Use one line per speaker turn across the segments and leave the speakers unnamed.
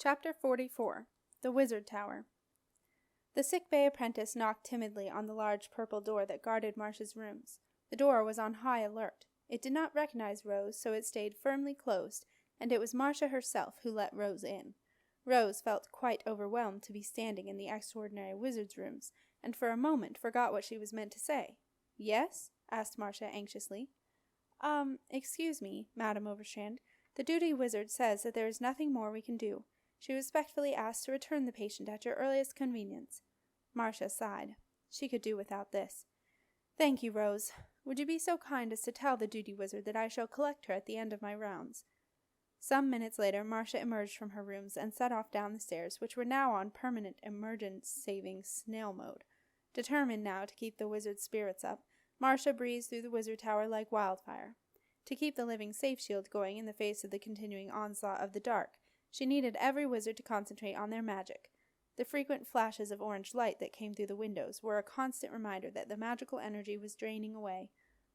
Chapter 44. The Wizard Tower. The sick-bay apprentice knocked timidly on the large purple door that guarded Marcia's rooms. The door was on high alert. It did not recognize Rose, so it stayed firmly closed, and it was Marcia herself who let Rose in. Rose felt quite overwhelmed to be standing in the extraordinary wizard's rooms, and for a moment forgot what she was meant to say. "Yes?" asked Marcia anxiously. Excuse me, Madame Overstrand. The duty wizard says that there is nothing more we can do. She respectfully asks to return the patient at your earliest convenience." Marcia sighed. She could do without this. "Thank you, Rose. Would you be so kind as to tell the duty wizard that I shall collect her at the end of my rounds?" Some minutes later, Marcia emerged from her rooms and set off down the stairs, which were now on permanent emergence-saving snail mode. Determined now to keep the wizard's spirits up, Marcia breezed through the wizard tower like wildfire. To keep the living safe shield going in the face of the continuing onslaught of the dark, she needed every wizard to concentrate on their magic. The frequent flashes of orange light that came through the windows were a constant reminder that the magical energy was draining away.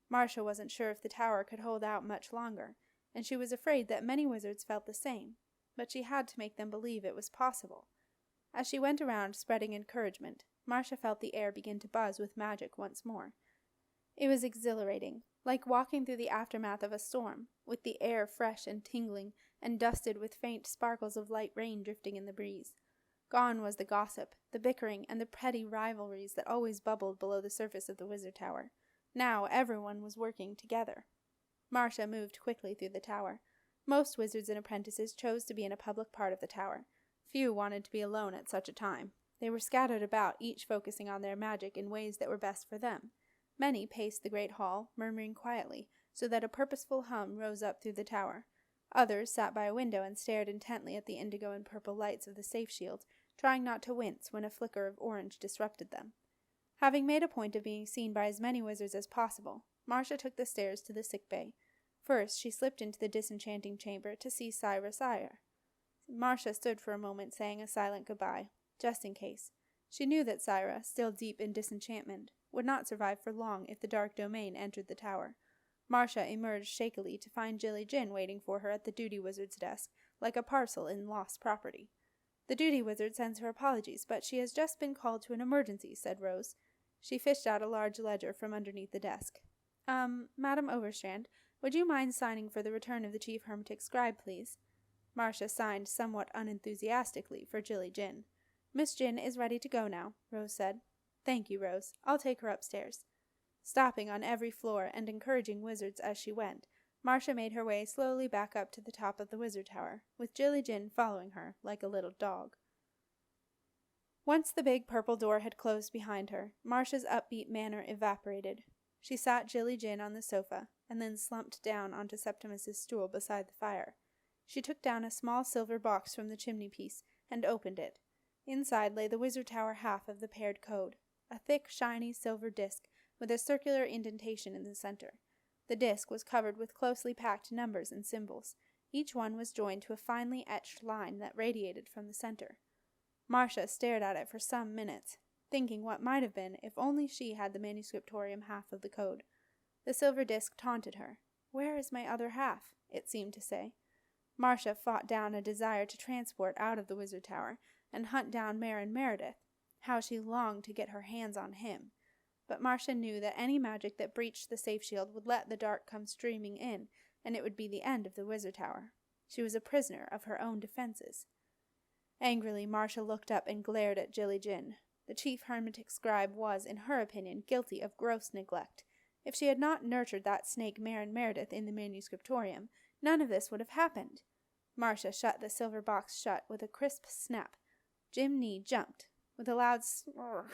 Marcia wasn't sure if the tower could hold out much longer, and she was afraid that many wizards felt the same, but she had to make them believe it was possible. As she went around spreading encouragement, Marcia felt the air begin to buzz with magic once more. It was exhilarating, like walking through the aftermath of a storm, with the air fresh and tingling, and dusted with faint sparkles of light rain drifting in the breeze. Gone was the gossip, the bickering, and the petty rivalries that always bubbled below the surface of the wizard tower. Now everyone was working together. Marcia moved quickly through the tower. Most wizards and apprentices chose to be in a public part of the tower. Few wanted to be alone at such a time. They were scattered about, each focusing on their magic in ways that were best for them. Many paced the great hall, murmuring quietly, so that a purposeful hum rose up through the tower. Others sat by a window and stared intently at the indigo and purple lights of the safe shield, trying not to wince when a flicker of orange disrupted them. Having made a point of being seen by as many wizards as possible, Marcia took the stairs to the sick bay. First, she slipped into the disenchanting chamber to see Sire. Marcia stood for a moment saying a silent goodbye, just in case. She knew that Sire, still deep in disenchantment, would not survive for long if the dark domain entered the tower. Marcia emerged shakily to find Jilly Jin waiting for her at the duty wizard's desk, like a parcel in lost property. "The duty wizard sends her apologies, but she has just been called to an emergency," said Rose. She fished out a large ledger from underneath the desk. Madame Overstrand, would you mind signing for the return of the chief hermetic scribe, please?" Marcia signed somewhat unenthusiastically for Jilly Jin. "Miss Jin is ready to go now," Rose said. "Thank you, Rose. I'll take her upstairs." Stopping on every floor and encouraging wizards as she went, Marcia made her way slowly back up to the top of the wizard tower, with Jilly Jin following her like a little dog. Once the big purple door had closed behind her, Marcia's upbeat manner evaporated. She sat Jilly Jin on the sofa, and then slumped down onto Septimus's stool beside the fire. She took down a small silver box from the chimney-piece and opened it. Inside lay the wizard tower half of the paired code, a thick, shiny silver disc with a circular indentation in the center. The disc was covered with closely packed numbers and symbols. Each one was joined to a finely etched line that radiated from the center. Marcia stared at it for some minutes, thinking what might have been if only she had the manuscriptorium half of the code. The silver disc taunted her. "Where is my other half?" it seemed to say. Marcia fought down a desire to transport out of the wizard tower and hunt down Marin Meredith. How she longed to get her hands on him. But Marcia knew that any magic that breached the safe shield would let the dark come streaming in, and it would be the end of the wizard tower. She was a prisoner of her own defenses. Angrily, Marcia looked up and glared at Jilly Jin. The chief hermetic scribe was, in her opinion, guilty of gross neglect. If she had not nurtured that snake Marin Meredith in the manuscriptorium, none of this would have happened. Marcia shut the silver box shut with a crisp snap. Jim Nee jumped. With a loud snurr,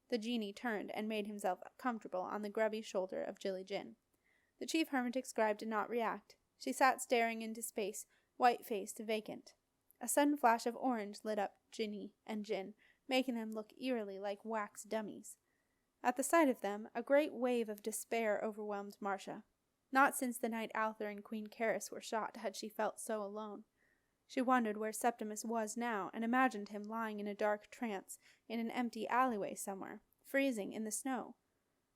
the genie turned and made himself comfortable on the grubby shoulder of Jilly Jin. The chief hermetic scribe did not react. She sat staring into space, white-faced, vacant. A sudden flash of orange lit up Ginny and Jin, making them look eerily like wax dummies. At the sight of them, a great wave of despair overwhelmed Marcia. Not since the night Alther and Queen Caris were shot had she felt so alone. She wondered where Septimus was now, and imagined him lying in a dark trance in an empty alleyway somewhere, freezing in the snow.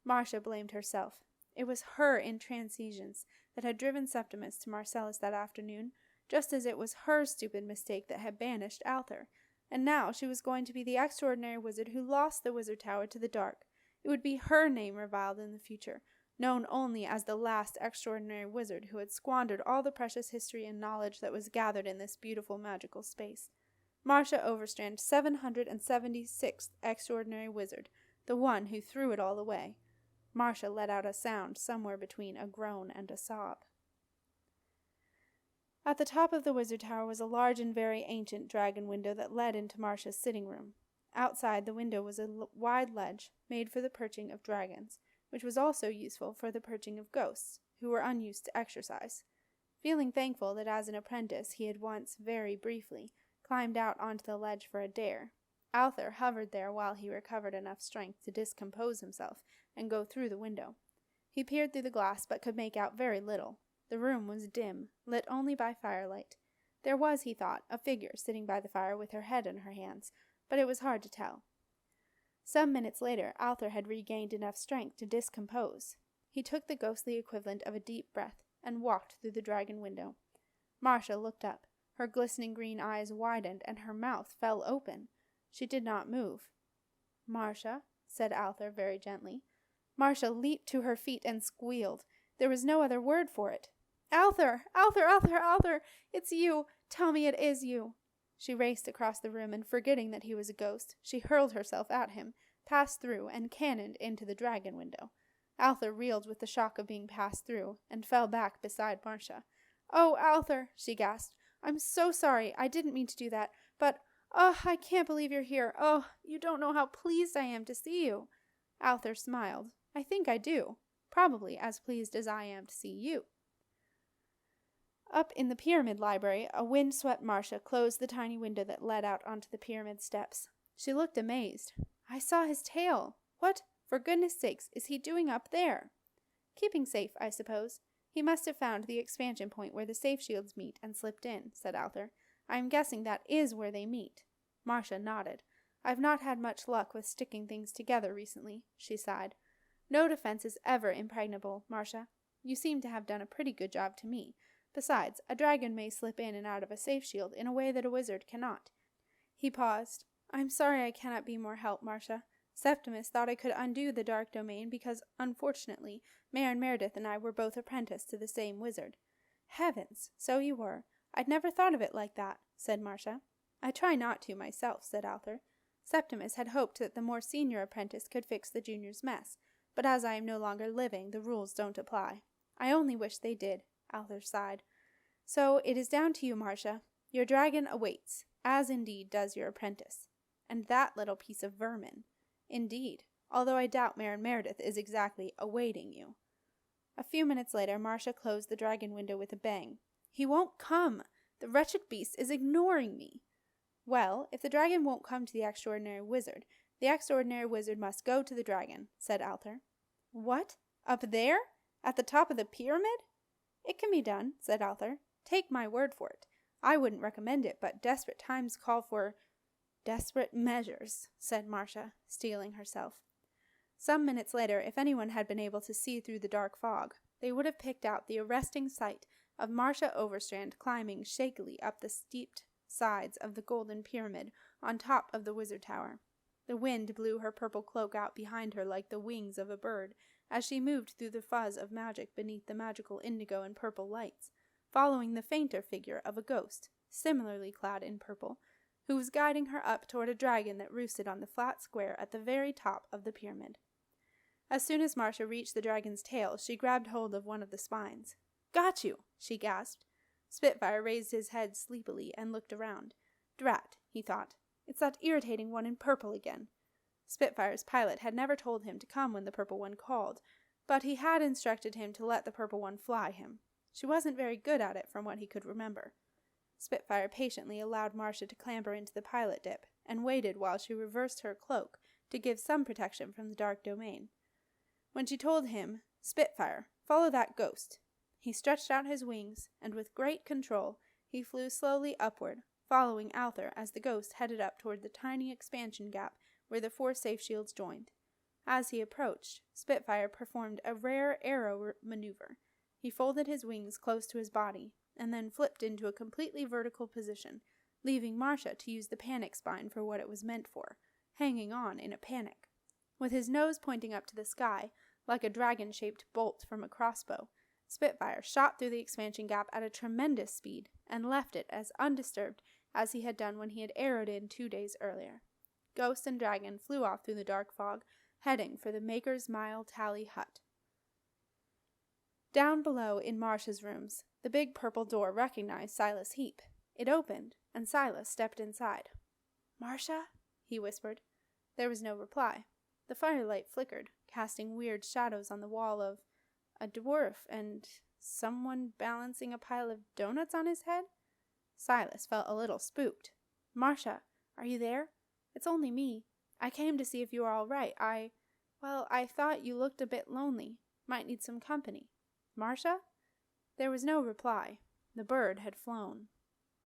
Marcia blamed herself. It was her intransigence that had driven Septimus to Marcellus that afternoon. just as it was her stupid mistake that had banished Alther. And now she was going to be the extraordinary wizard who lost the wizard tower to the dark. It would be her name reviled in the future, known only as the last extraordinary wizard who had squandered all the precious history and knowledge that was gathered in this beautiful magical space. Marcia Overstrand, 776th extraordinary wizard, the one who threw it all away. Marcia let out a sound somewhere between a groan and a sob. At the top of the wizard tower was a large and very ancient dragon window that led into Marcia's sitting room. Outside the window was a wide ledge made for the perching of dragons, which was also useful for the perching of ghosts, who were unused to exercise. Feeling thankful that as an apprentice he had once, very briefly, climbed out onto the ledge for a dare, Alther hovered there while he recovered enough strength to discompose himself and go through the window. He peered through the glass but could make out very little. The room was dim, lit only by firelight. There was, he thought, a figure sitting by the fire with her head in her hands, but it was hard to tell. Some minutes later, Alther had regained enough strength to discompose. He took the ghostly equivalent of a deep breath and walked through the dragon window. Marcia looked up. Her glistening green eyes widened and her mouth fell open. She did not move. "Marcia," said Alther very gently. Marcia leaped to her feet and squealed. There was no other word for it. "Alther! Alther! Alther! Alther! It's you! Tell me it is you!" She raced across the room, and forgetting that he was a ghost, she hurled herself at him, passed through, and cannoned into the dragon window. Alther reeled with the shock of being passed through, and fell back beside Marcia. "Oh, Alther!" she gasped. "I'm so sorry. I didn't mean to do that. But, oh, I can't believe you're here. Oh, you don't know how pleased I am to see you." Alther smiled. "I think I do. Probably as pleased as I am to see you." Up in the pyramid library, a wind-swept Marcia closed the tiny window that led out onto the pyramid steps. She looked amazed. "I saw his tail. What, for goodness sakes, is he doing up there?" "Keeping safe, I suppose. He must have found the expansion point where the safe shields meet and slipped in," said Alther. "I am guessing that is where they meet." Marcia nodded. "I've not had much luck with sticking things together recently," she sighed. "No defense is ever impregnable, Marcia. You seem to have done a pretty good job to me. Besides, a dragon may slip in and out of a safe shield in a way that a wizard cannot." He paused. "I'm sorry I cannot be more help, Marcia. Septimus thought I could undo the dark domain because, unfortunately, Mayor Meredith and I were both apprenticed to the same wizard." "Heavens, so you were. I'd never thought of it like that," said Marcia. "I try not to myself," said Alther. "Septimus had hoped that the more senior apprentice could fix the junior's mess, but as I am no longer living, the rules don't apply. I only wish they did." Alther sighed. "So it is down to you, Marcia. Your dragon awaits, as indeed does your apprentice. And that little piece of vermin. Indeed, although I doubt Mayor Meredith is exactly awaiting you." A few minutes later, Marcia closed the dragon window with a bang. "He won't come. The wretched beast is ignoring me." "Well, if the dragon won't come to the extraordinary wizard must go to the dragon," said Alther. "What? Up there? At the top of the pyramid?" "It can be done," said Alther. "Take my word for it. I wouldn't recommend it, but desperate times call for—" "Desperate measures," said Marcia, steeling herself. Some minutes later, if anyone had been able to see through the dark fog, they would have picked out the arresting sight of Marcia Overstrand climbing shakily up the steeped sides of the golden pyramid on top of the wizard tower. The wind blew her purple cloak out behind her like the wings of a bird as she moved through the fuzz of magic beneath the magical indigo and purple lights, following the fainter figure of a ghost, similarly clad in purple, who was guiding her up toward a dragon that roosted on the flat square at the very top of the pyramid. As soon as Marcia reached the dragon's tail, she grabbed hold of one of the spines. "Got you!" she gasped. Spitfire raised his head sleepily and looked around. "Drat," he thought. "It's that irritating one in purple again." Spitfire's pilot had never told him to come when the purple one called, but he had instructed him to let the purple one fly him. She wasn't very good at it from what he could remember. Spitfire patiently allowed Marcia to clamber into the pilot dip, and waited while she reversed her cloak to give some protection from the dark domain. When she told him, "Spitfire, follow that ghost," he stretched out his wings, and with great control he flew slowly upward, following Alther as the ghost headed up toward the tiny expansion gap where the 4 safe shields joined. As he approached, Spitfire performed a rare arrow maneuver. He folded his wings close to his body, and then flipped into a completely vertical position, leaving Marcia to use the panic spine for what it was meant for, hanging on in a panic. With his nose pointing up to the sky, like a dragon-shaped bolt from a crossbow, Spitfire shot through the expansion gap at a tremendous speed and left it as undisturbed as he had done when he had arrowed in 2 days earlier. Ghost and dragon flew off through the dark fog, heading for the Maker's Mile Tally hut. Down below in Marcia's rooms, the big purple door recognized Silas Heap. It opened, and Silas stepped inside. "Marcia?" he whispered. There was no reply. The firelight flickered, casting weird shadows on the wall of a dwarf and someone balancing a pile of donuts on his head. Silas felt a little spooked. "Marcia, are you there? It's only me. I came to see if you are all right. I thought you looked a bit lonely. Might need some company. Marcia?" There was no reply. The bird had flown.